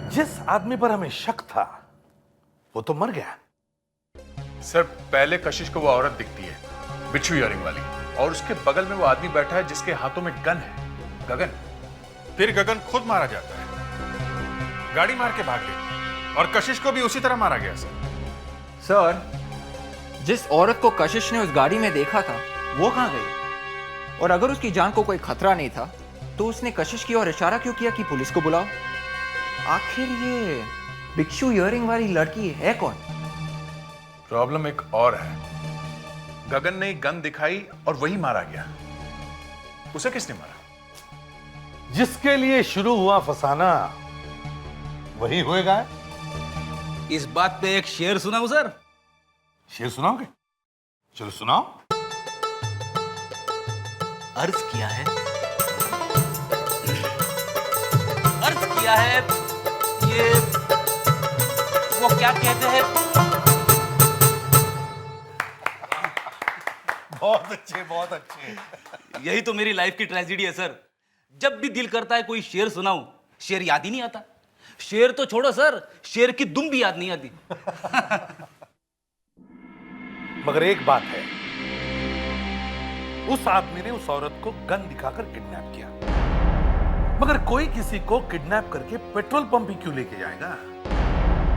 जिस आदमी पर हमें शक था वो तो मर गया। सर पहले कशिश को वो औरत दिखती है बिच्छू इयरिंग वाली, और उसके बगल में वो आदमी बैठा है जिसके हाथों में गन है, गगन। फिर गगन खुद मारा जाता है, गाड़ी मार के भाग गई, और कशिश को भी उसी तरह मारा गया सर, जिस औरत को कशिश ने उस गाड़ी में देखा था वो कहाँ गई? और अगर उसकी जान को कोई खतरा नहीं था तो उसने कशिश की ओर इशारा क्यों किया कि पुलिस को बुलाओ? आखिर ये भिक्षु इयरिंग वाली लड़की है कौन? प्रॉब्लम एक और है, गगन ने गन दिखाई और वही मारा गया। उसे किसने मारा? जिसके लिए शुरू हुआ फसाना वही होएगा। इस बात पे एक शेर सुनाऊं सर? शेर सुनाओगे? चलो सुनाओ। अर्ज किया है, अर्ज किया है, ये वो क्या कहते हैं? बहुत अच्छे, बहुत अच्छे। यही तो मेरी लाइफ की ट्रेजेडी है सर। जब भी दिल करता है कोई शेर सुनाऊं, शेर याद ही नहीं आता। शेर तो छोड़ो सर, शेर की दुम भी याद नहीं आती। मगर एक बात है, उस आदमी ने उस औरत को गन दिखाकर किडनैप किया, मगर कोई किसी को किडनैप करके पेट्रोल पंप ही क्यों लेके जाएगा?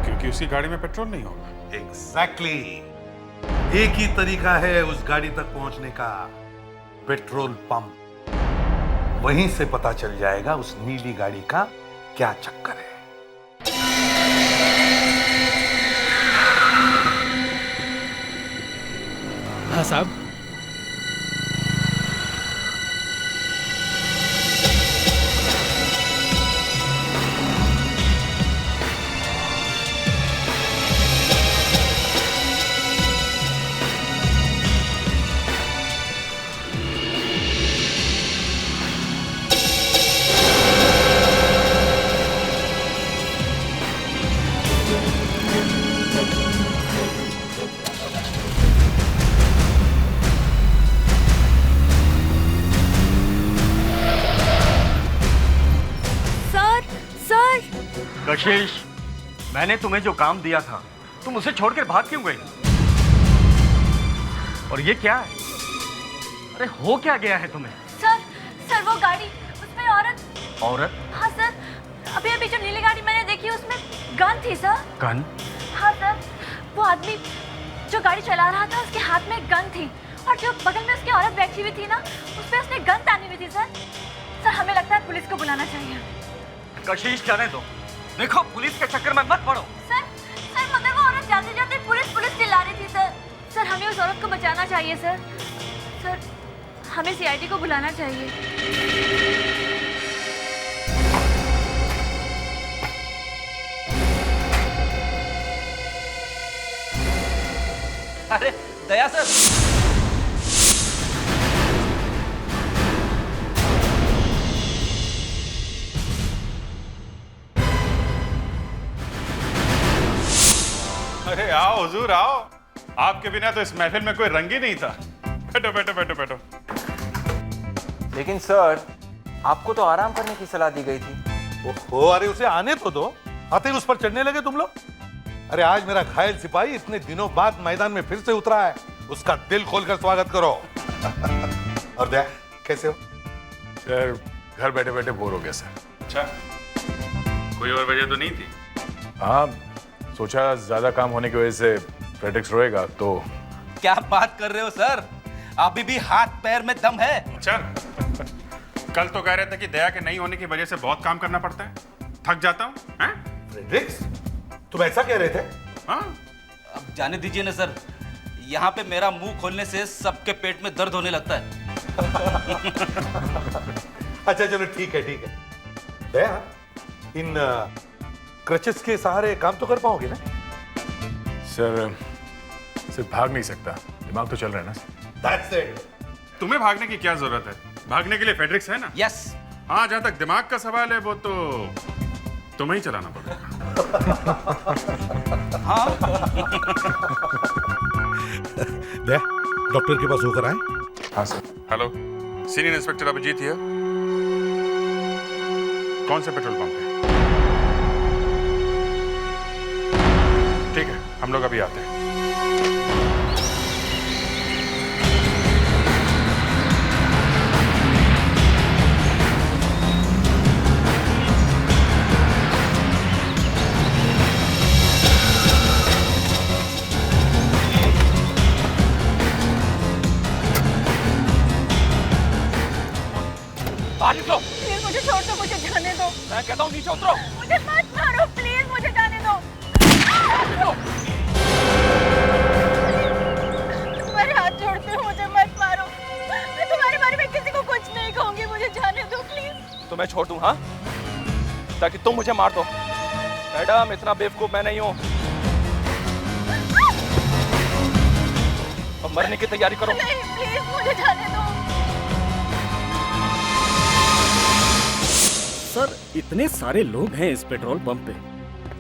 क्योंकि उसकी गाड़ी में पेट्रोल नहीं होगा। एग्जैक्टली। एक ही तरीका है उस गाड़ी तक पहुंचने का, पेट्रोल पंप। वहीं से पता चल जाएगा उस नीली गाड़ी का क्या चक्कर है। हाँ साहब। कशिश, मैंने तुम्हें जो काम दिया था तुम उसे छोड़कर भाग क्यों गई? और ये क्या है? अरे हो क्या गया है तुम्हें? सर वो गाड़ी, उसमें औरत। औरत? हाँ सर, अभी अभी जो नीली गाड़ी मैंने देखी उसमें गन थी सर। गन? हाँ सर, वो आदमी जो गाड़ी चला रहा था उसके हाथ में गन थी, और जो बगल में उसकी औरत बैठी हुई थी ना, उसपे उसने गन तानी हुई थी सर। हमें लगता है पुलिस को बुलाना चाहिए। कशिश जाने दो, देखो पुलिस के चक्कर में मत पड़ो। सर मगर वो औरत जाते जाते पुलिस चिल्ला रही थी सर। हमें उस औरत को बचाना चाहिए सर। हमें सीआईडी को बुलाना चाहिए। अरे दया सर, अरे आओ हुजूर आओ, आपके बिना तो इस महफिल में कोई रंग ही नहीं था। बैठो बैठो बैठो बैठो। लेकिन सर, आपको तो आराम करने की सलाह दी गई थी। ओहो, अरे उसे आने तो दो, आते ही उस पर चढ़ने लगे तुम लोग। अरे आज मेरा घायल सिपाही इतने दिनों बाद मैदान में फिर से उतरा है, उसका दिल खोलकर स्वागत करो। और दया, कैसे हो? सर घर बैठे बैठे बोर हो गया सर। अच्छा, कोई और वजह तो नहीं थी? हाँ, सोचा ज्यादा काम होने की वजह से फ्रेडरिक्स रोएगा तो। क्या बात कर रहे हो सर, अभी भी हाथ पैर में दम है। अच्छा, कल तो कह रहे थे कि दया के नहीं होने की वजह से बहुत काम करना पड़ता है, थक जाता हूँ। फ्रेडरिक्स, तुम ऐसा कह रहे थे? हाँ, अब जाने दीजिए ना सर, यहाँ पे मेरा मुंह खोलने से सबके पेट में दर्द होने लगता है। अच्छा चलो ठीक है ठीक है। दया, इन क्रचेस के सहारे काम तो कर पाओगे ना? सर सिर्फ भाग नहीं सकता, दिमाग तो चल रहा है ना। That's it. तुम्हें भागने की क्या जरूरत है? भागने के लिए फेड्रिक्स है ना। यस। हाँ, जहां तक दिमाग का सवाल है वो तो तुम्हें ही चलाना पड़ेगा। हाँ। दे, डॉक्टर के पास होकर आए। हाँ sir. Hello, senior inspector Abhijeet here. कौन से पेट्रोल पंप पे? हम लोग अभी आते हैं। बाहर निकलो। प्लीज मुझे छोड़ दो, मुझे जाने दो। मैं कहता हूँ नीचे उतरो। मुझे मत मारो, प्लीज मुझे जाने दो। तुम्हारे हाथ जोड़ती हूँ, मुझे मत मारो। मैं तुम्हारे बारे में किसी को कुछ नहीं कहूंगी, मुझे जाने दो प्लीज। तो मैं छोड़ दूँ, हाँ? ताकि तुम मुझे मार दो। मैडम, इतना बेवकूफ मैं नहीं हूँ। अब मरने की तैयारी करो। नहीं, प्लीज मुझे जाने दो। सर, इतने सारे लोग हैं इस पेट्रोल पंप पे,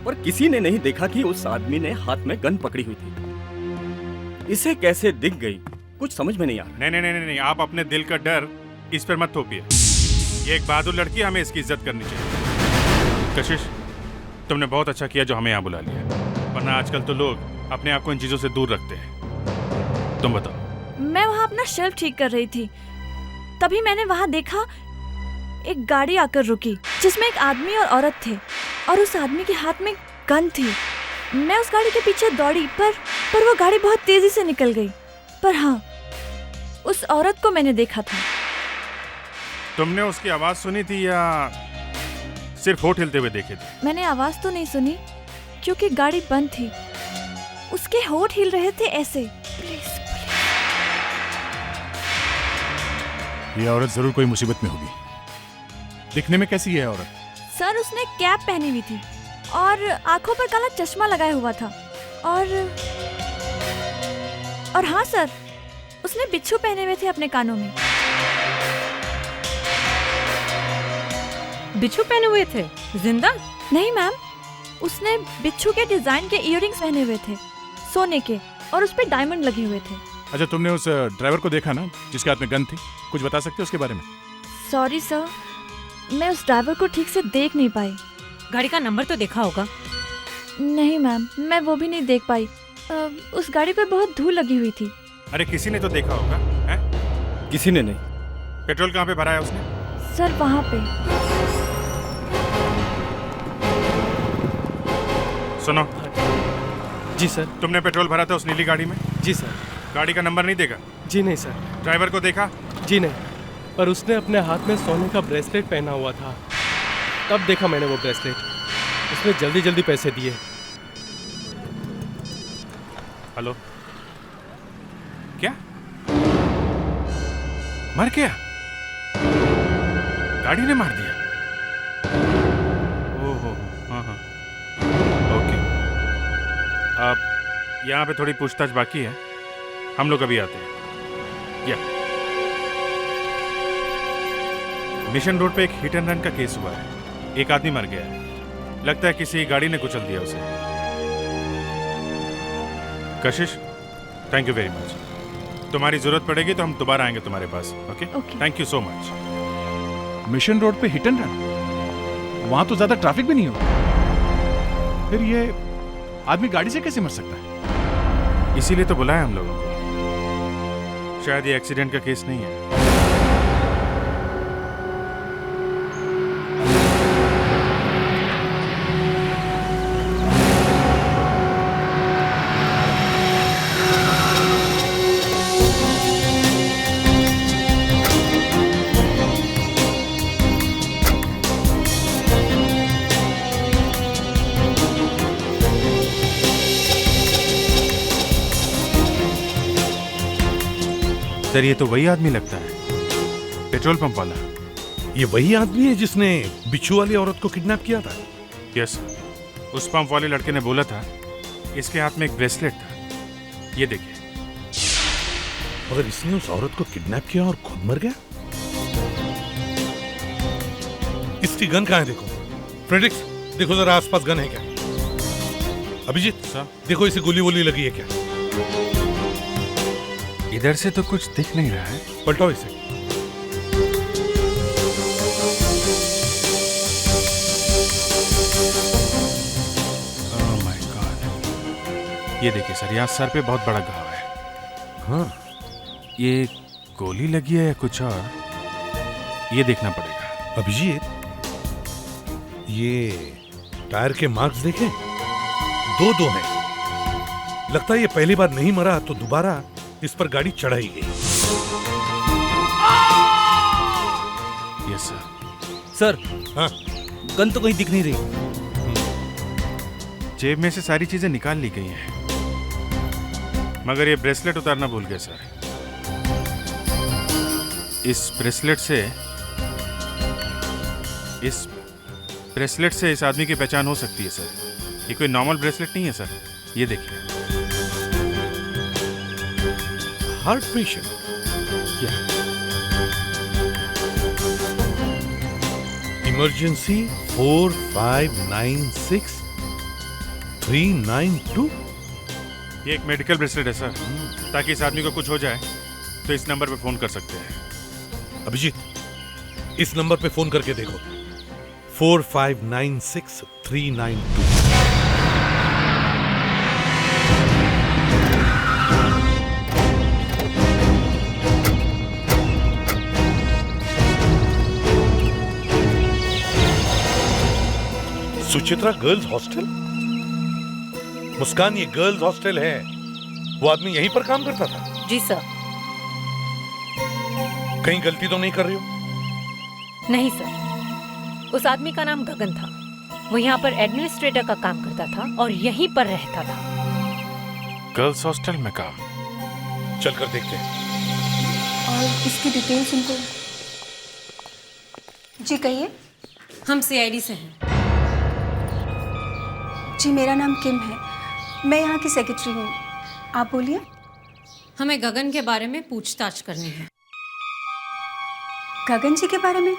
पर किसी ने नहीं देखा कि उस आदमी ने हाथ में गन पकड़ी हुई थी। इसे कैसे दिख गई, कुछ समझ में नहीं आ रहा। नहीं नहीं नहीं नहीं, आप अपने दिल का डर इस पर मत थोपिए। ये एक बहादुर लड़की है, हमें इसकी इज्जत करनी चाहिए। कशिश, तुमने बहुत अच्छा किया जो हमें यहाँ बुला लिया, वरना आजकल तो लोग अपने आप को इन चीजों से दूर रखते हैं। तुम बताओ। मैं वहाँ अपना शेल्फ ठीक कर रही थी, तभी मैंने वहाँ देखा एक गाड़ी आकर रुकी जिसमें एक आदमी और औरत थे, और उस आदमी के हाथ में गन थी। मैं उस गाड़ी के पीछे दौड़ी, पर वो गाड़ी बहुत तेजी से निकल गई। पर हाँ, उस औरत को मैंने देखा था। तुमने उसकी आवाज सुनी थी या सिर्फ होठ हिलते हुए देखे थे? मैंने आवाज तो नहीं सुनी क्योंकि गाड़ी बंद थी। उसके होठ हिल रहे थे ऐसे। प्लीज ये औरत जरूर कोई मुसीबत में होगी। दिखने में कैसी है औरत? सर, उसने कैप पहनी हुई थी और आंखों पर काला चश्मा लगाया हुआ था, और हाँ सर, उसने बिच्छू पहने हुए थे अपने कानों में। बिच्छू पहने हुए थे? जिंदा? नहीं मैम, उसने बिच्छू के डिजाइन के इयररिंग्स पहने हुए थे, सोने के, और उस पे डायमंड लगे हुए थे। अच्छा, तुमने उस ड्राइवर को देखा ना जिसके हाथ में गन थी? कुछ बता सकते हो उसके बारे में? सॉरी सर, मैं उस ड्राइवर को ठीक से देख नहीं पाई। गाड़ी का नंबर तो देखा होगा? नहीं मैम, मैं वो भी नहीं देख पाई। उस गाड़ी पे बहुत धूल लगी हुई थी। अरे किसी ने तो देखा होगा, हैं? किसी ने नहीं। पेट्रोल कहाँ पे भरा है उसने? सर, वहाँ पे। सुनो। जी सर। तुमने पेट्रोल भरा था उस नीली गाड़ी में? जी सर। गाड़ी का नंबर नहीं देखा? जी नहीं सर। ड्राइवर को देखा? जी नहीं, पर उसने अपने हाथ में सोने का ब्रेसलेट पहना हुआ था, तब देखा मैंने वो ब्रेसलेट। उसने जल्दी जल्दी पैसे दिए। हेलो, क्या मर गया? गाड़ी ने मार दिया? ओहो, हाँ हाँ, ओके। अब यहाँ पे थोड़ी पूछताछ बाकी है, हम लोग अभी आते हैं। या मिशन रोड पे एक हिट एंड रन का केस हुआ है, एक आदमी मर गया है, लगता है किसी गाड़ी ने कुचल दिया उसे। कशिश, थैंक यू वेरी मच। तुम्हारी जरूरत पड़ेगी तो हम दोबारा आएंगे तुम्हारे पास। Okay, thank you so much. Mission road पे हिट एंड रन? वहां तो ज्यादा ट्रैफिक भी नहीं होता, फिर ये आदमी गाड़ी से कैसे मर सकता है? इसीलिए तो बुलाया हम लोगों को। शायद ये एक्सीडेंट का केस नहीं है। सर, ये तो वही आदमी लगता है, पेट्रोल पंप वाला। ये वही आदमी है जिसने बिच्छू वाली औरत को किडनैप किया था? यस, उस पंप वाले लड़के ने बोला था इसके हाथ में एक ब्रेसलेट था, ये देखिए। मगर इसने उस औरत को किडनैप किया और खुद मर गया? इसकी गन कहाँ है? देखो फ्रेडरिक्स, देखो जरा आसपास गन है क्या? अभिजीत सर, देखो इसे गोली वोली लगी है क्या? इधर से तो कुछ दिख नहीं रहा है। पलटाओ इसे। ओह माय गॉड, ये देखिए सर, यहाँ सर पे बहुत बड़ा घाव है। हाँ, ये गोली लगी है या कुछ और, ये देखना पड़ेगा। अभिजीत, ये टायर के मार्क्स देखे, दो हैं। लगता है ये पहली बार नहीं मरा तो दोबारा इस पर गाड़ी चढ़ाई गई। Yes sir. सर, हाँ, गन तो कहीं दिख नहीं रही। जेब में से सारी चीजें निकाल ली गई हैं, मगर ये ब्रेसलेट उतारना भूल गए सर। इस ब्रेसलेट से इस आदमी की पहचान हो सकती है सर। ये कोई नॉर्मल ब्रेसलेट नहीं है सर, ये देखिए। Heart patient. इमरजेंसी 4596-392। ये एक मेडिकल ब्रेसलेट है सर, ताकि इस आदमी को कुछ हो जाए तो इस नंबर पे फोन कर सकते हैं। अभिजीत, इस नंबर पे फोन करके देखो, 4596-392। Suchitra girls hostel? मुस्कान, ये गर्ल्स हॉस्टल है। वो आदमी यहीं पर काम करता था? जी सर। कहीं गलती तो नहीं कर रही हो? नहीं सर, उस आदमी का नाम गगन था। वो यहाँ पर एडमिनिस्ट्रेटर का काम करता था और यहीं पर रहता था। गर्ल्स हॉस्टल में काम? चलकर देखते हैं। और इसकी डिटेल्स उनको। जी कहिए। हम सीआईडी से हैं। जी मेरा नाम किम है, मैं यहाँ की सेक्रेटरी हूँ। आप बोलिए। हमें गगन के बारे में पूछताछ करनी है। गगन जी के बारे में?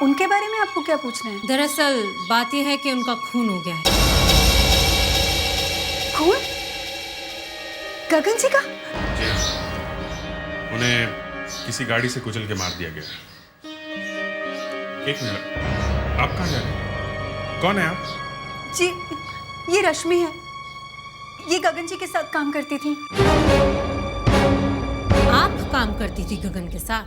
उनके बारे में आपको क्या पूछना है? दरअसल बात यह है कि उनका खून हो गया है। खून? गगन जी का? उन्हें किसी गाड़ी से कुचल के मार दिया गया। एक मिनट, आप कहाँ जा रहे हैं? कौन है आप? जी ये रश्मि है, ये गगन जी के साथ काम करती थी। आप काम करती थी गगन के साथ?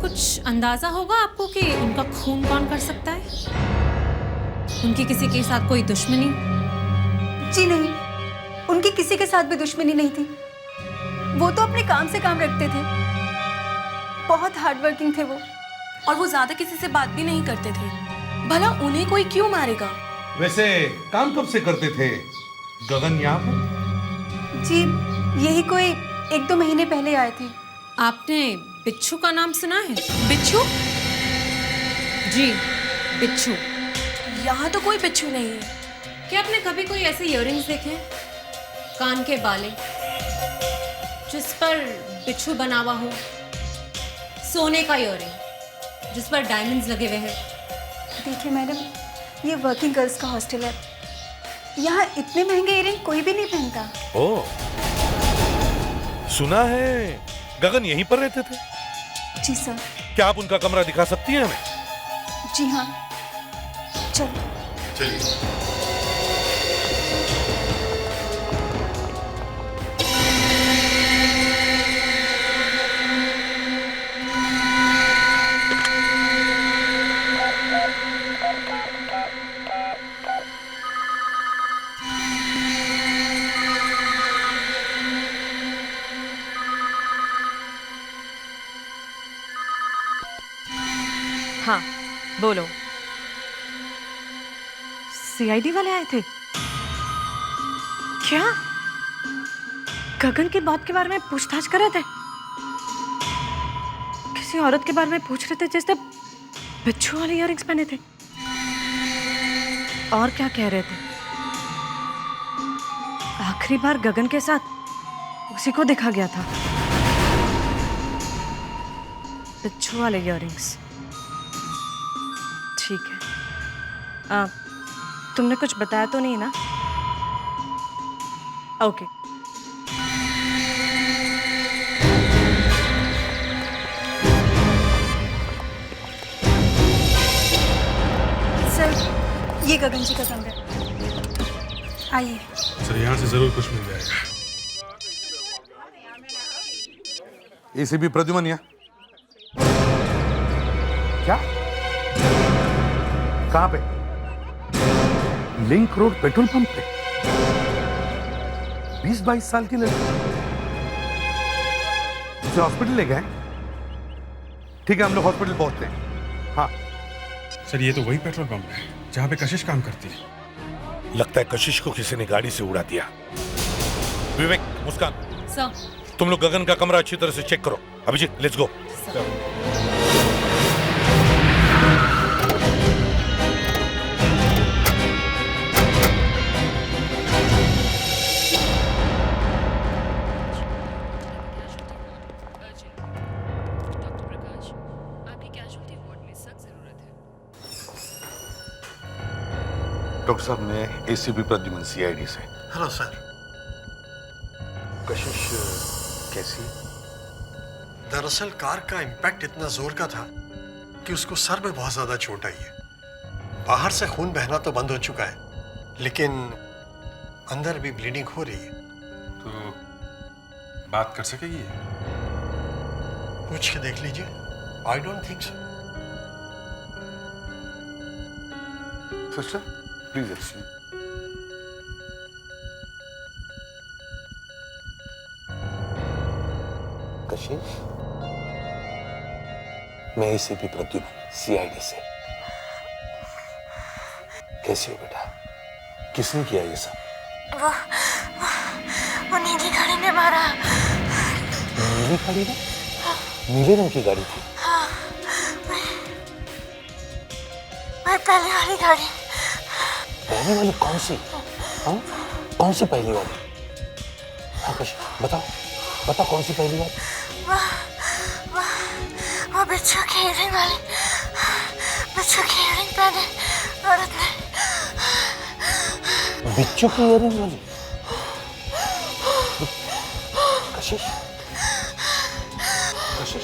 कुछ अंदाजा होगा आपको कि उनका खून कौन कर सकता है? उनकी किसी के साथ कोई दुश्मनी? जी नहीं, उनकी किसी के साथ भी दुश्मनी नहीं थी। वो तो अपने काम से काम रखते थे, बहुत हार्ड वर्किंग थे वो, और वो ज्यादा किसी से बात भी नहीं करते थे। भला उन्हें कोई क्यों मारेगा? वैसे काम कब से करते थे गगन यहाँ पर? जी यही कोई 1-2 महीने पहले आए थे। आपने बिच्छू का नाम सुना है? बिच्छू? जी बिच्छू। यहाँ तो कोई बिच्छू नहीं है। क्या आपने कभी कोई ऐसे इयररिंग्स देखे हैं? कान के बाले जिस पर बिच्छू बना हुआ हो, सोने का इयररिंग जिस पर डायमंड्स लगे हुए हैं। देखिए मैडम, ये वर्किंग गर्ल्स का हॉस्टल है, यहाँ इतने महंगे इयररिंग कोई भी नहीं पहनता। ओह, सुना है गगन यहीं पर रहते थे? जी सर। क्या आप उनका कमरा दिखा सकती हैं हमें? जी हाँ, चलो। चलिए। हाँ बोलो। सीआईडी वाले आए थे क्या? गगन की बात के बारे में पूछताछ कर रहे थे? किसी औरत के बारे में पूछ रहे थे जिसने बिच्छू वाले इयररिंग्स पहने थे। और क्या कह रहे थे? आखिरी बार गगन के साथ उसी को देखा गया था, बिच्छू वाले इयररिंग्स। ठीक है, तुमने कुछ बताया तो नहीं ना? ओके। सर, ये गगन जी का कमरा है। आइए। सर यहाँ से जरूर कुछ मिल जाएगा। एसीपी प्रद्युमन यहाँ। क्या? कहां पे? लिंक रोड पेट्रोल पंप पे 20-22 साल की लड़की उसे हॉस्पिटल ले गए। ठीक है, हम लोग हॉस्पिटल पहुंचते हैं। हाँ सर ये तो वही पेट्रोल पंप है जहाँ पे कशिश काम करती है। लगता है कशिश को किसी ने गाड़ी से उड़ा दिया। विवेक, मुस्कान, सर तुम लोग गगन का कमरा अच्छी तरह से चेक करो। Abhijit, let's go. डॉक्टर साहब, मैं एसीपी प्रद्युमन, सीआईडी से। Hello sir. कशिश कैसी? दरअसल कार का इम्पैक्ट इतना जोर का था कि उसको सर में बहुत ज्यादा चोट आई है। बाहर से खून बहना तो बंद हो चुका है, लेकिन अंदर भी ब्लीडिंग हो रही है। तो बात कर सकेगी? पूछ के देख लीजिए। I don't think so. Sister, please excuse. कशिश, मैं एसीपी प्रद्युमन, सीआईडी से। कैसी हो बेटा? किसने किया ये सब? वो नीली गाड़ी ने मारा। नीली गाड़ी ने? नीले रंग की गाड़ी थी? हाँ, मैं पहले वाली गाड़ी। पहले वाली कौन सी? हाँ? कौन सी पहली वाली? हाँ कशिश, बताओ बताओ, कौन सी पहली वाली? वो बिच्छू की इयरिंग वाली, बिच्छू की इयरिंग पहने औरत ने। बिच्छू की इयरिंग वाली? कशिश, कशिश,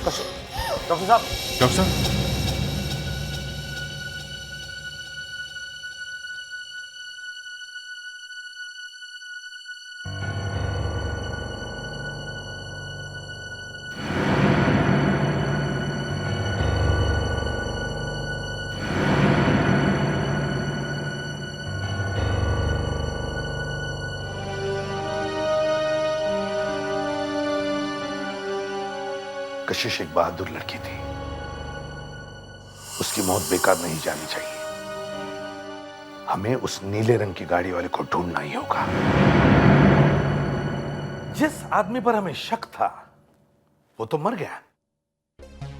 कशिश। डॉक्टर साहब, डॉक्टर साहब, कशिश एक बहादुर लड़की थी। उसकी मौत बेकार नहीं जानी चाहिए। हमें उस नीले रंग की गाड़ी वाले को ढूंढना ही होगा। जिस आदमी पर हमें शक था वो तो मर गया।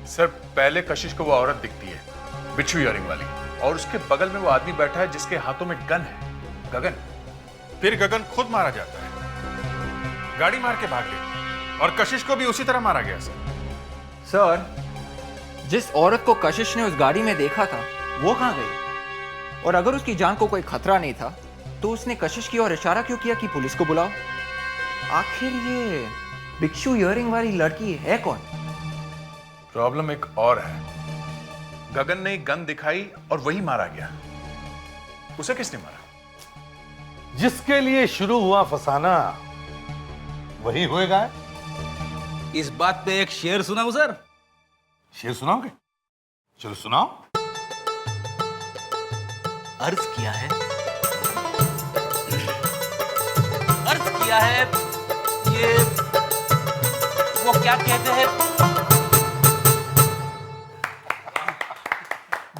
सर पहले कशिश को वो औरत दिखती है, बिच्छू इयरिंग वाली, और उसके बगल में वो आदमी बैठा है जिसके हाथों में गन है। गगन। फिर गगन खुद मारा जाता है, गाड़ी मार के भाग गई, और कशिश को भी उसी तरह मारा गया। सर, जिस औरत को कशिश ने उस गाड़ी में देखा था वो कहाँ गई? और अगर उसकी जान को कोई खतरा नहीं था तो उसने कशिश की ओर इशारा क्यों किया कि पुलिस को बुलाओ? आखिर ये बिच्छू इयरिंग वाली लड़की है कौन? प्रॉब्लम एक और है। गगन ने गन दिखाई और वही मारा गया। उसे किसने मारा? जिसके लिए शुरू हुआ फसाना वही होएगा। इस बात पे एक शेर सुनाऊं सर? शेर सुनाओगे? चलो सुनाओ। अर्ज किया है, अर्ज किया है, ये वो क्या कहते हैं?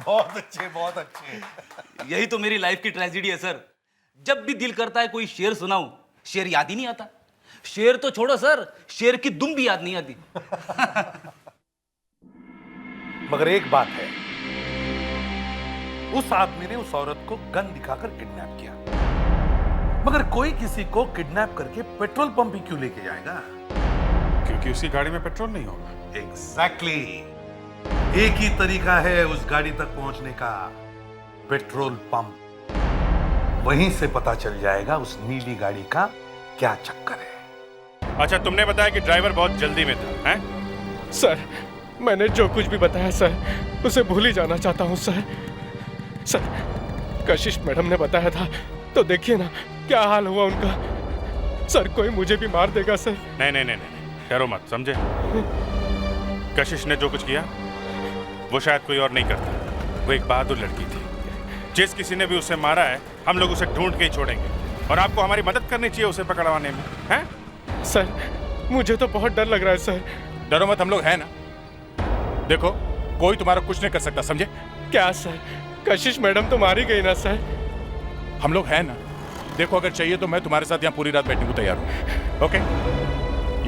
बहुत अच्छे, बहुत अच्छे। यही तो मेरी लाइफ की ट्रेजेडी है सर। जब भी दिल करता है कोई शेर सुनाऊं, शेर याद ही नहीं आता। शेर तो छोड़ो सर, शेर की दुम भी याद नहीं आती। मगर एक बात है, उस आदमी ने उस औरत को गन दिखाकर किडनैप किया। मगर कोई किसी को किडनैप करके पेट्रोल पंप ही क्यों लेके जाएगा? क्योंकि उसकी गाड़ी में पेट्रोल नहीं होगा। एग्जैक्टली। एक ही तरीका है उस गाड़ी तक पहुंचने का, पेट्रोल पंप। वहीं से पता चल जाएगा उस नीली गाड़ी का क्या चक्कर है। अच्छा, तुमने बताया कि ड्राइवर बहुत जल्दी में था, हैं? सर, मैंने जो कुछ भी बताया सर, उसे भूल ही जाना चाहता हूँ सर। सर, कशिश मैडम ने बताया था तो देखिए ना क्या हाल हुआ उनका। सर कोई मुझे भी मार देगा सर। नहीं नहीं नहीं नहीं, डरो मत, समझे? कशिश ने जो कुछ किया वो शायद कोई और नहीं करता। वो एक बहादुर लड़की थी। जिस किसी ने भी उसे मारा है हम लोग उसे ढूंढ के ही छोड़ेंगे, और आपको हमारी मदद करनी चाहिए उसे पकड़वाने में, हैं? सर मुझे तो बहुत डर लग रहा है सर। डरो मत, हम लोग हैं ना। देखो कोई तुम्हारा कुछ नहीं कर सकता, समझे? क्या सर, कशिश मैडम तो मारी गई ना सर? हम लोग हैं ना। देखो अगर चाहिए तो मैं तुम्हारे साथ यहाँ पूरी रात बैठने को तैयार हूँ। ओके,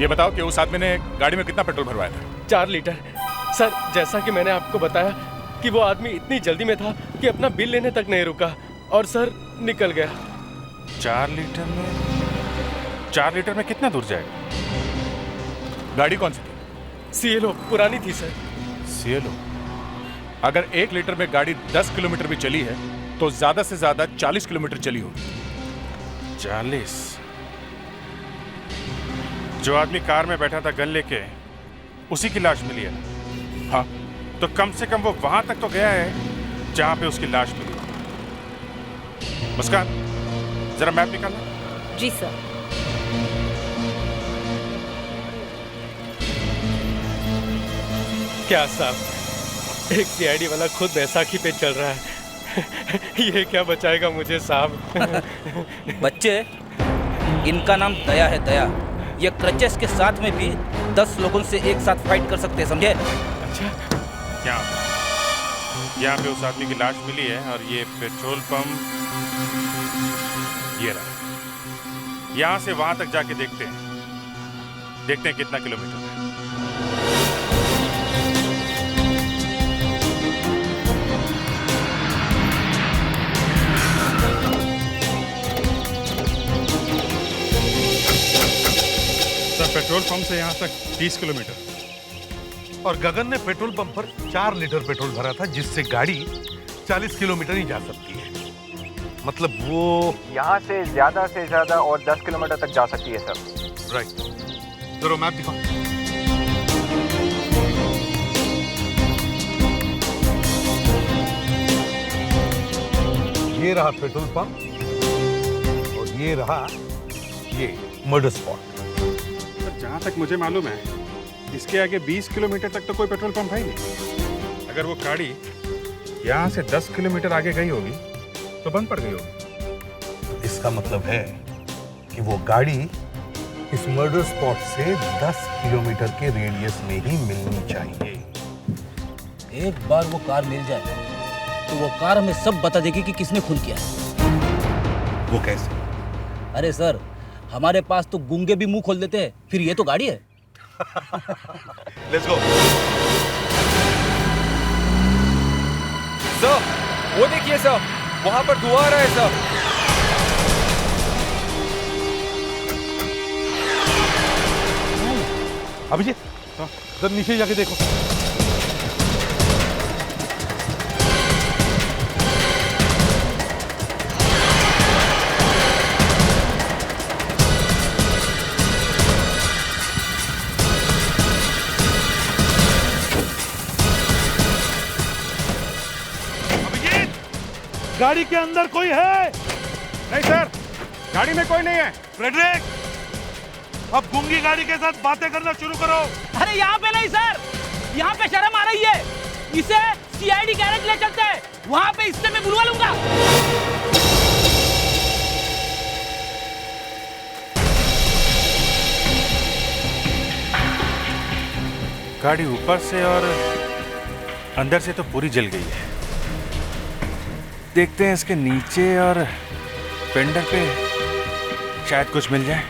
ये बताओ कि उस आदमी ने गाड़ी में कितना पेट्रोल भरवाया था? 4 लीटर। सर जैसा कि मैंने आपको बताया कि वो आदमी इतनी जल्दी में था कि अपना बिल लेने तक नहीं रुका और सर निकल गया। 4 लीटर में कितना दूर जाएगा? गाड़ी कौन सी थी? सीएलओ पुरानी थी सर। सीएलओ? अगर 1 लीटर में गाड़ी 10 किलोमीटर भी चली है तो ज्यादा से ज्यादा 40 किलोमीटर चली होगी। 40? जो आदमी कार में बैठा था गन लेके, उसी की लाश मिली है। हाँ, तो कम से कम वो वहां तक तो गया है जहां पे उसकी लाश मिली। मुस्कान, जरा मैप निकालना। जी सर। क्या साहब, एक सीआईडी वाला खुद बैसाखी पे चल रहा है। ये क्या बचाएगा मुझे साहब? बच्चे, इनका नाम दया है, दया। ये क्रचेस के साथ में भी 10 लोगों से एक साथ फाइट कर सकते हैं, समझे? अच्छा, यहाँ पे उस आदमी की लाश मिली है और ये पेट्रोल पंप ये रहा। यहाँ से वहां तक जाके देखते हैं कितना किलोमीटर है। पेट्रोल पंप से यहाँ तक 30 किलोमीटर। और गगन ने पेट्रोल पंप पर 4 लीटर पेट्रोल भरा था, जिससे गाड़ी 40 किलोमीटर ही जा सकती है। मतलब वो यहाँ से ज्यादा और 10 किलोमीटर तक जा सकती है सर। राइट। जरा मैप दिखाओ। ये रहा पेट्रोल पंप और ये रहा ये मर्डर स्पॉट। जहाँ तक मुझे मालूम है इसके आगे 20 किलोमीटर तक तो कोई पेट्रोल पंप है ही नहीं। अगर वो गाड़ी यहाँ से 10 किलोमीटर आगे गई होगी तो बंद पड़ गई होगी। इसका मतलब है कि वो गाड़ी इस मर्डर स्पॉट से 10 किलोमीटर के रेडियस में ही मिलनी चाहिए। एक बार वो कार मिल जाए तो वो कार हमें सब बता देगी कि किसने खून किया। वो कैसे? अरे सर, हमारे पास तो गूंगे भी मुंह खोल देते हैं, फिर ये तो गाड़ी है। Let's go. सर, वो देखिए सर, वहां पर धुआं आ रहा है सर। अभिजीत, जरा नीचे जाके देखो। गाड़ी के अंदर कोई है? नहीं सर, गाड़ी में कोई नहीं है। फ्रेडरिक, अब गूंगी गाड़ी के साथ बातें करना शुरू करो। अरे यहाँ पे नहीं सर, यहाँ पे शर्म आ रही है। इसे सीआईडी गैरेज ले चलते हैं, वहाँ पे इससे मैं बुलवा लूंगा। गाड़ी ऊपर से और अंदर से तो पूरी जल गई है। देखते हैं इसके नीचे और फेंडर पे शायद कुछ मिल जाए।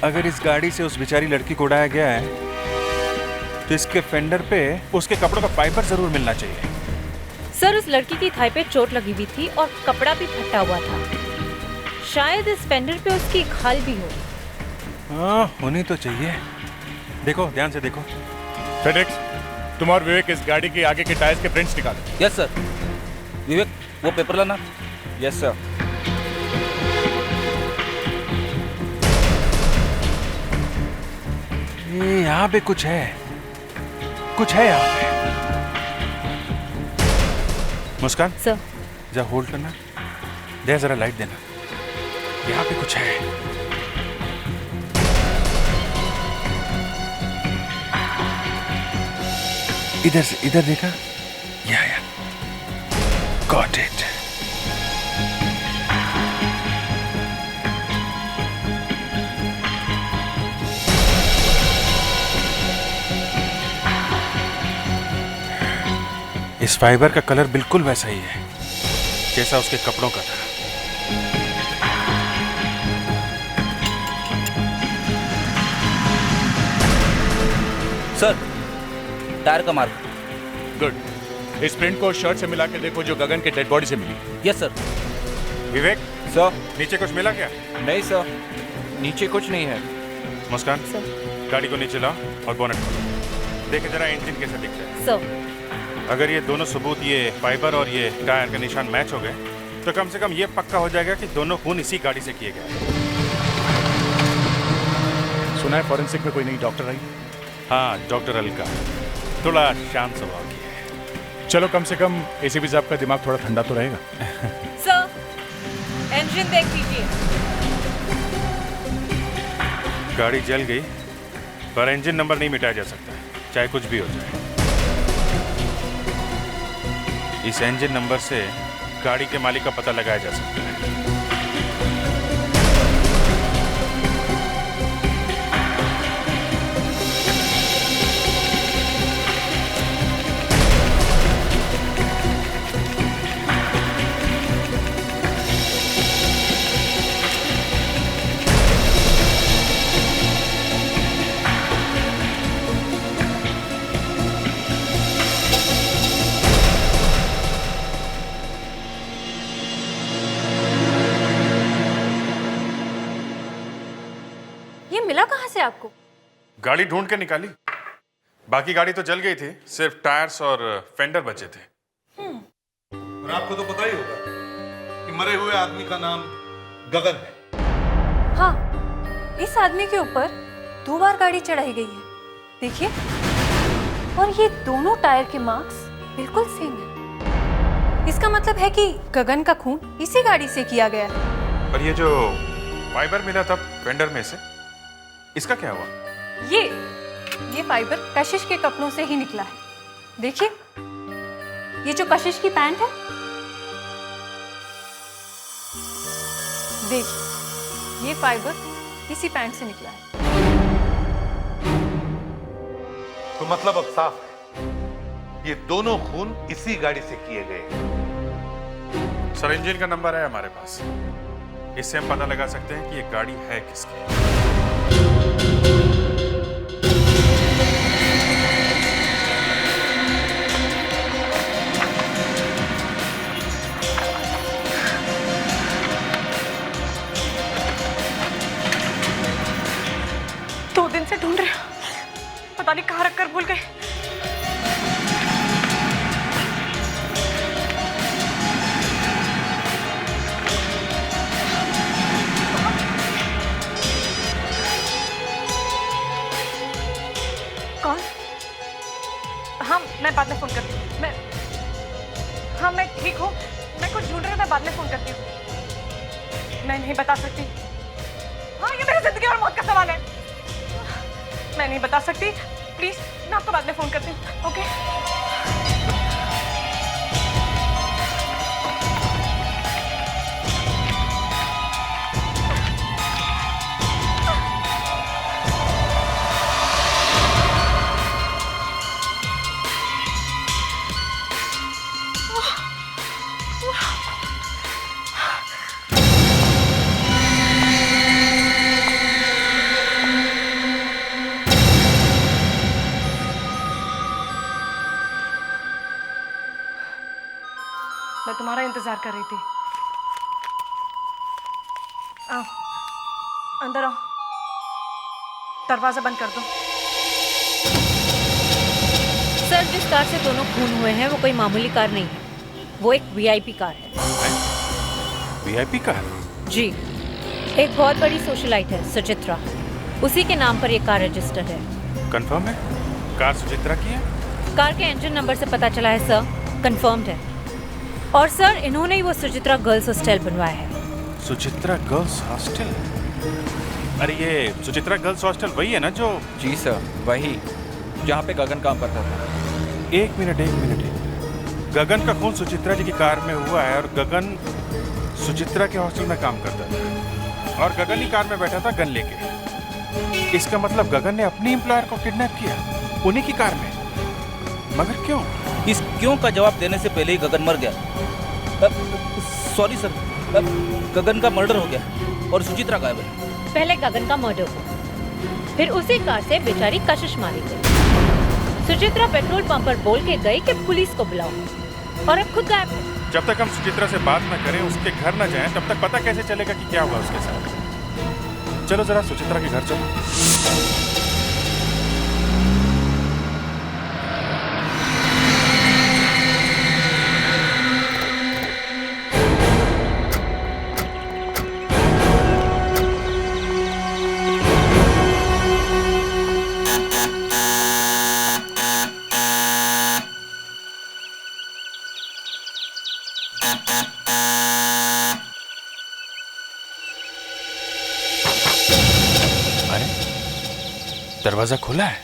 अगर इस गाड़ी से उस बेचारी लड़की को उड़ाया गया है तो इसके फेंडर पे उसके कपड़ों का फाइबर जरूर मिलना चाहिए। सर, उस लड़की की थाई पे चोट लगी हुई थी और कपड़ा भी फटा हुआ था। शायद इस फेंडर पे उसकी खाल भी हो। हाँ, होनी तो चाहिए। देखो, ध्यान से देखो। फेडेक्स, तुम और विवेक इस गाड़ी के आगे के टायर्स के प्रिंट्स निकालो। Yes sir. विवेक, वो पेपर लाना। Yes sir. ये यहाँ पे कुछ है यहाँ पे। मुस्कान सर, जा होल्ड करना, दे जरा लाइट देना, यहाँ पे कुछ है। इधर से, इधर देखा, या गॉट इट। इस फाइबर का कलर बिल्कुल वैसा ही है जैसा उसके कपड़ों का था। सर, टायर का मार्क। गुड। इस प्रिंट को शर्ट से मिला के देखो जो गगन के डेड बॉडी से मिली। Yes sir. विवेक सर, नीचे कुछ मिला क्या? नहीं सर, नीचे कुछ नहीं है। मुस्कान, गाड़ी को नीचे लाओ और बोनट खोलो, देखे जरा इंजन कैसे दिखता है। सर, अगर ये दोनों सबूत, ये फाइबर और ये टायर का निशान मैच हो गए तो कम से कम ये पक्का हो जाएगा कि दोनों खून इसी गाड़ी से किए गए। सुना है फॉरेंसिक में कोई नई डॉक्टर आई? हाँ, डॉक्टर अलका थोड़ा शांत स्वभाव की है। चलो कम से कम एसीपी साहब का दिमाग थोड़ा ठंडा तो रहेगा। सर, इंजन देख लीजिए। गाड़ी जल गई पर इंजन नंबर नहीं मिटाया जा सकता, चाहे कुछ भी हो जाए। इस इंजन नंबर से गाड़ी के मालिक का पता लगाया जा सकता है। मिला कहाँ से आपको? गाड़ी ढूंढ के निकाली, बाकी गाड़ी तो जल गई थी, सिर्फ टायर्स और फेंडर बचे थे। और आपको तो पता ही होगा कि मरे हुए आदमी का नाम गगन है। हाँ, इस आदमी के ऊपर 2 बार गाड़ी चढ़ाई गई है, देखिए। और ये दोनों टायर के मार्क्स बिल्कुल सेम है। इसका मतलब है कि गगन का खून इसी गाड़ी से किया गया है। पर ये जो फाइबर मिला था फेंडर में से, इसका क्या हुआ? ये फाइबर कशिश के कपड़ों से ही निकला है। देखिए, ये जो कशिश की पैंट है, देखिए ये फाइबर इसी पैंट से निकला है। तो मतलब अब साफ है, ये दोनों खून इसी गाड़ी से किए गए। सर, इंजन का नंबर है हमारे पास, इससे हम पता लगा सकते हैं कि ये गाड़ी है किसकी। से ढूंढ रहे हो, पता नहीं कहाँ रखकर भूल गए। कौन? हाँ, मैं बाद में फोन करती हूँ। हाँ, मैं ठीक हूँ, मैं कुछ ढूंढ रही हूँ, मैं बाद में फोन करती हूँ। मैं नहीं बता सकती। हाँ, ये मेरी जिंदगी और मौत का सवाल है, मैं नहीं बता सकती। प्लीज, मैं आपको बाद में फोन करती हूँ। ओके? मैं तुम्हारा इंतजार कर रही थी। आओ, अंदर आओ, दरवाजा बंद कर दो। सर, जिस कार से दोनों खून हुए हैं वो कोई मामूली कार नहीं है, वो एक वीआईपी कार है। VIP car? जी, एक बहुत बड़ी सोशलाइट है, सुचित्रा, उसी के नाम पर ये कार रजिस्टर्ड है। कंफर्म है कार सुचित्रा की है? कार के इंजन नंबर से पता चला है सर, कंफर्म्ड है। और सर इन्होंने ही वो सुचित्रा गर्ल्स हॉस्टल बनवाया है। Suchitra girls hostel? अरे ये सुचित्रा गर्ल्स हॉस्टल वही है ना जो? जी सर, वही जहाँ पे गगन काम करता था। एक मिनट। गगन का खून सुचित्रा जी की कार में हुआ है और गगन सुचित्रा के हॉस्टल में काम करता था और गगन ही कार में बैठा था गन लेके। इसका मतलब गगन ने अपनी एम्प्लॉयर को किडनैप किया उन्हीं की कार में। मगर क्यों? इस क्यों का जवाब देने से पहले ही गगन मर गया। सॉरी सर, गगन का मर्डर हो गया और सुचित्रा गायब है। पहले गगन का मर्डर हुआ, फिर उसी कार से बेचारी कशिश मारी गई। सुचित्रा पेट्रोल पंप पर बोल के गई कि पुलिस को बुलाओ और अब खुद गायब है। जब तक हम सुचित्रा से बात न करें, उसके घर न जाएं, तब तक पता कैसे चलेगा कि क्या हुआ उसके साथ। चलो जरा सुचित्रा के घर चलो। दरवाजा खुला है।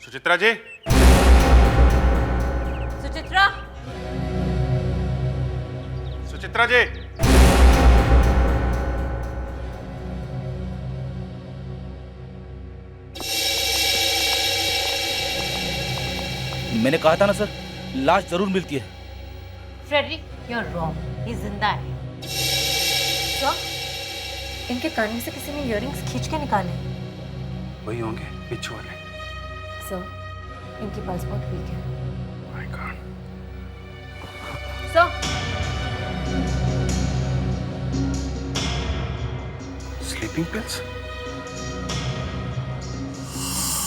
सुचित्रा जी। सुचित्रा। सुचित्रा जी। मैंने कहा था ना सर, लाश जरूर मिलती है। फ्रेडरिक, यू आर रॉन्ग, ये जिंदा है। सर, इनके कान में से किसी ने इयररिंग्स खींच के निकाले। वही होंगे बिच्छू वाले। सर, इनकी पल्स बहुत वीक है। My God. Sir, sleeping pills?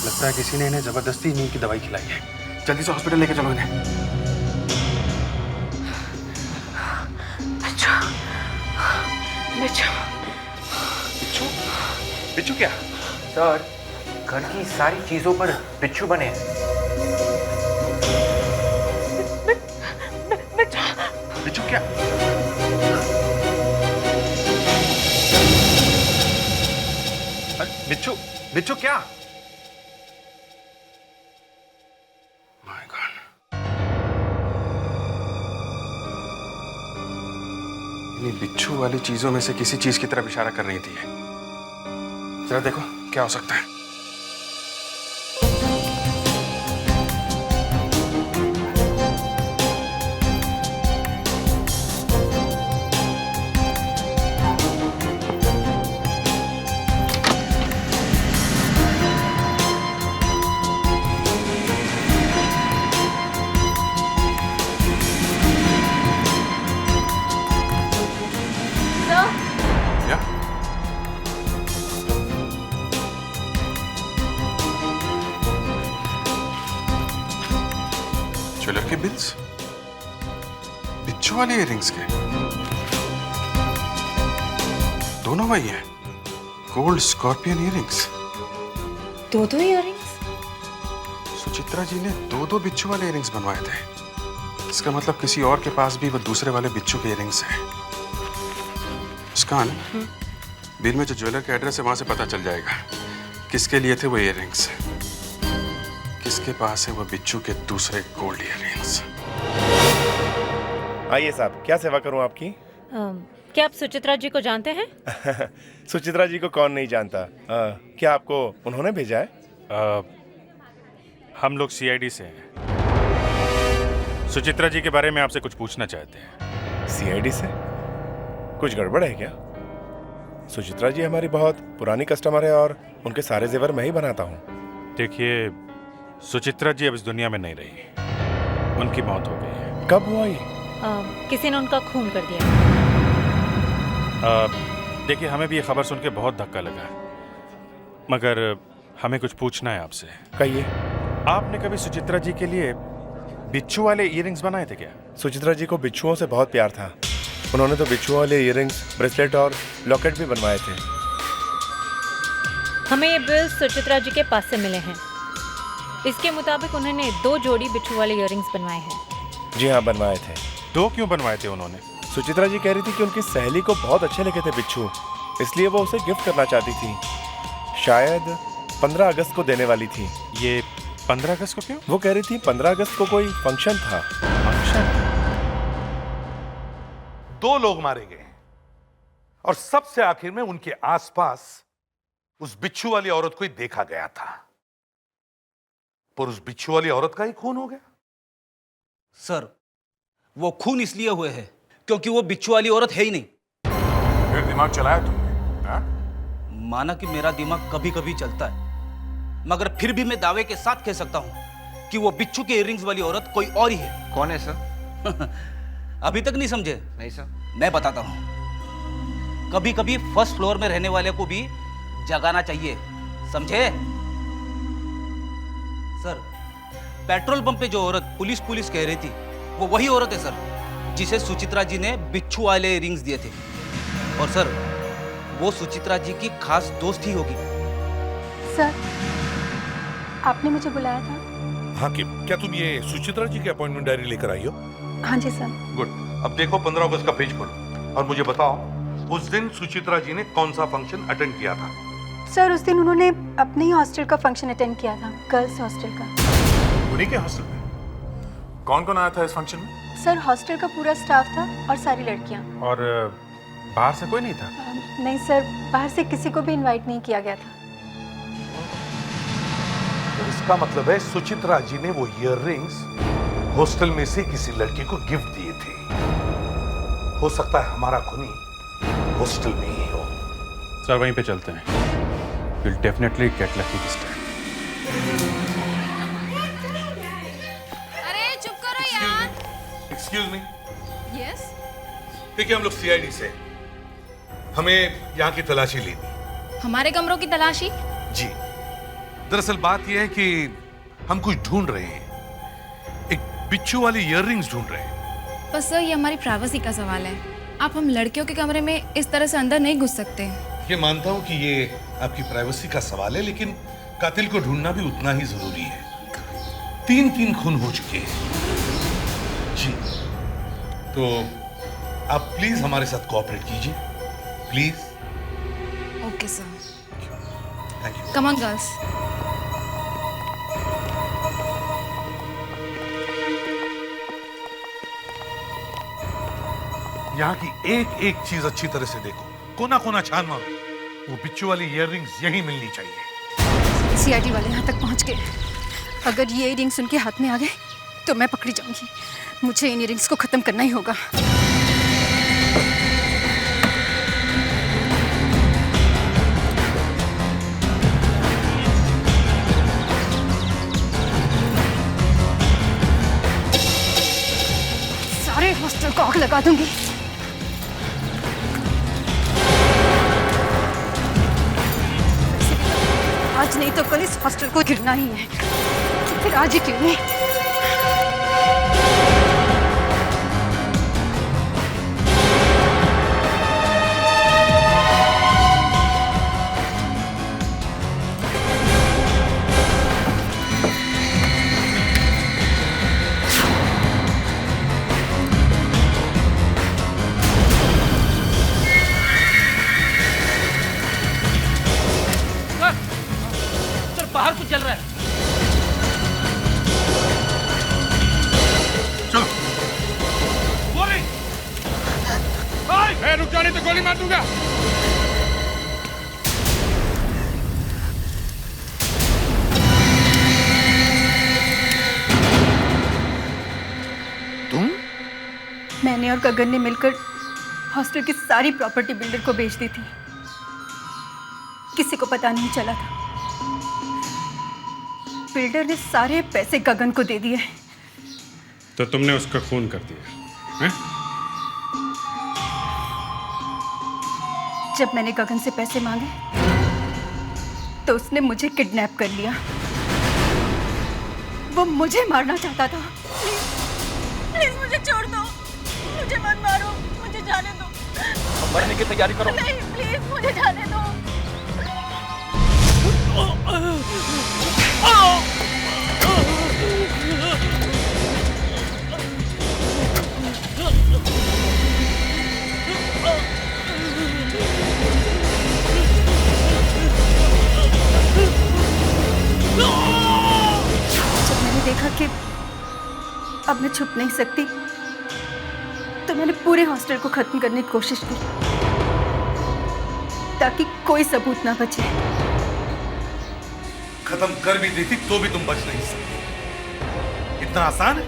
लगता है किसी ने इन्हें जबरदस्ती नींद की दवाई खिलाई है। जल्दी से हॉस्पिटल लेके चलो इन्हें। बिच्छू क्या? सर, घर की सारी चीजों पर बिच्छू बने हैं। बिच्छू क्या? बिच्छू बिच्छू क्या? My God. इन्हीं बिच्छू वाली चीजों में से किसी चीज की तरफ इशारा कर रही थी। जरा देखो क्या हो सकता है। ज्वेलर के बिल्स, बिच्छू वाले इयररिंग्स के, दोनों वही है। Gold scorpion earrings. दो इयररिंग्स? सुचित्रा जी ने दो बिच्छू वाले इयररिंग्स बनवाए थे। इसका मतलब किसी और के पास भी वो दूसरे वाले बिच्छू के इयररिंग्स हैं। मुस्कान, बिल में जो ज्वेलर का एड्रेस है वहां से पता चल जाएगा किसके लिए थे वो इयररिंग्स, किसके पास है वो बिच्छू के दूसरे गोल्ड इयररिंग्स। आइए साहब, क्या सेवा करूं आपकी? क्या आप सुचित्रा जी को जानते हैं? सुचित्रा जी को कौन नहीं जानता। क्या आपको उन्होंने भेजा है? हम लोग सीआईडी से हैं। सुचित्रा जी के बारे में आपसे कुछ पूछना चाहते हैं। सीआईडी से? कुछ गड़बड़ है क्या? सुचित्रा जी हमारी बहुत पुरानी कस्टमर है और उनके सारे जेवर मैं ही बनाता हूँ। देखिए, सुचित्रा जी अब इस दुनिया में नहीं रही, उनकी मौत हो गई है। कब हुआ ये? किसी ने उनका खून कर दिया। देखिए, हमें भी ये खबर सुन के बहुत धक्का लगा, मगर हमें कुछ पूछना है आपसे। कहिए। आपने कभी सुचित्रा जी के लिए बिच्छू वाले इयररिंग्स बनाए थे क्या? सुचित्रा जी को बिच्छुओं से बहुत प्यार था। उन्होंने तो बिच्छुओं वाले इयररिंग्स, ब्रेसलेट और लॉकेट भी बनवाए थे। हमें ये बिल सुचित्रा जी के पास से मिले हैं। इसके मुताबिक उन्होंने 2 जोड़ी बिच्छू वाले इयररिंग्स बनवाए हैं। जी हाँ, बनवाए थे। 2 क्यों बनवाए थे उन्होंने? सुचित्रा जी कह रही थी कि उनकी सहेली को बहुत अच्छे लगे थे बिच्छू, इसलिए वो उसे गिफ्ट करना चाहती थी। शायद 15 अगस्त को देने वाली थी। ये 15 अगस्त को क्यों? वो कह रही थी 15 अगस्त को कोई फंक्शन था। फंक्शन? 2 लोग मारे गए और सबसे आखिर में उनके आसपास उस बिच्छू वाली औरत को ही देखा गया था, पर उस बिच्छू वाली औरत का ही खून हो गया। सर, वो खून इसलिए हुए हैं क्योंकि वो बिच्छू वाली औरत है ही नहीं। फिर दिमाग चलाया तुमने? माना कि मेरा दिमाग कभी कभी चलता है, मगर फिर भी मैं दावे के साथ कह सकता हूं कि वो बिच्छू के इयररिंग्स वाली औरत कोई और ही है। कौन है सर? अभी तक नहीं समझे? नहीं सर। मैं बताता हूं। कभी कभी फर्स्ट फ्लोर में रहने वाले को भी जगाना चाहिए, समझे? सर, पेट्रोल पंप पे जो औरत पुलिस कह रही थी, वो वही औरत है सर, जिसे सुचित्रा जी ने बिच्छू वाले इयररिंग्स दिए थे। और सर, वो सुचित्रा जी की खास दोस्त ही होगी। सर, आपने मुझे बुलाया था? हाँ, क्या तुम ये सुचित्रा जी की अपॉइंटमेंट डायरी लेकर आई हो? हाँ जी सर। गुड। अब देखो 15 अगस्त का पेज खोलो और मुझे बताओ उस दिन सुचित्रा जी ने कौन सा फंक्शन अटेंड किया था? सर, उस दिन उन्होंने अपने ही हॉस्टल का फंक्शन अटेंड किया था, गर्ल्स हॉस्टल का। उन्हीं के हॉस्टल में? कौन कौन आया था इस फंक्शन में? सर, हॉस्टल का पूरा स्टाफ था और सारी लड़कियां। और बाहर से कोई नहीं था? नहीं सर, बाहर से किसी को भी इनवाइट नहीं किया गया था। तो इसका मतलब है सुचित्रा जी ने वो इयररिंग्स हॉस्टल में से किसी लड़की को गिफ्ट दिए थे। हो सकता है हमारा खूनी हॉस्टल में ही हो। सर, वहीं पे चलते हैं। We'll definitely get lucky this time. अरे चुप करो यार। Excuse me. यस। देखिए, हम लोग सीआईडी से, हमें यहाँ की तलाशी लेनी। हमारे कमरों की तलाशी? जी, दरअसल बात यह है कि हम कुछ ढूंढ रहे हैं, एक बिच्छू वाली इयररिंग्स ढूंढ रहे हैं। बस सर, ये हमारी प्राइवेसी का सवाल है। आप हम लड़कियों के कमरे में इस तरह से अंदर नहीं घुस सकते। ये मानता हूँ कि ये आपकी प्राइवेसी का सवाल है, लेकिन कातिल को ढूंढना भी उतना ही जरूरी है। 3 खून हो चुके हैं। जी, तो आप प्लीज हमारे साथ कोऑपरेट कीजिए, please. Okay sir. Thank you. Come on girls. यहाँ की एक एक चीज अच्छी तरह से देखो, कोना कोना छान मारो। वो बिच्छू वाली इयररिंग्स यहीं मिलनी चाहिए। सीआईडी वाले यहाँ तक पहुँच गए। अगर ये इयररिंग्स उनके हाथ में आ गए तो मैं पकड़ी जाऊंगी। मुझे इन इयररिंग्स को खत्म करना ही होगा। सारे हॉस्टल को आग लगा दूंगी। आज नहीं तो कल इस हॉस्टल को गिरना ही है, फिर आज ही क्यों नहीं। बाहर कुछ चल रहा है। चलो। गोली! मैं रुक जाने तो गोली मार दूंगा। तुम? मैंने और गगन ने मिलकर हॉस्टल की सारी प्रॉपर्टी बिल्डर को बेच दी थी। किसी को पता नहीं चला था। बिल्डर ने सारे पैसे गगन को दे दिए। तो तुमने उसका खून कर दिया हैं? जब मैंने गगन से पैसे मांगे तो उसने मुझे किडनैप कर लिया। वो मुझे मारना चाहता था। प्लीज मुझे छोड़ दो, मुझे मत मारो, मुझे जाने दो। मरने की तैयारी करो। नहीं, प्लीज मुझे जाने दो। अब मैं छुप नहीं सकती, तो मैंने पूरे हॉस्टल को खत्म करने की कोशिश की ताकि कोई सबूत ना बचे। खत्म कर भी देती तो भी तुम बच नहीं सकते। इतना आसान है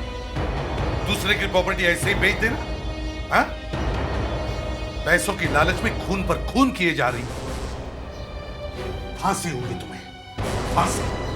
दूसरे की प्रॉपर्टी ऐसे ही बेच देना? हाँ? पैसों की लालच में खून पर खून किए जा रही। फांसी होगी तुम्हें, फांसी।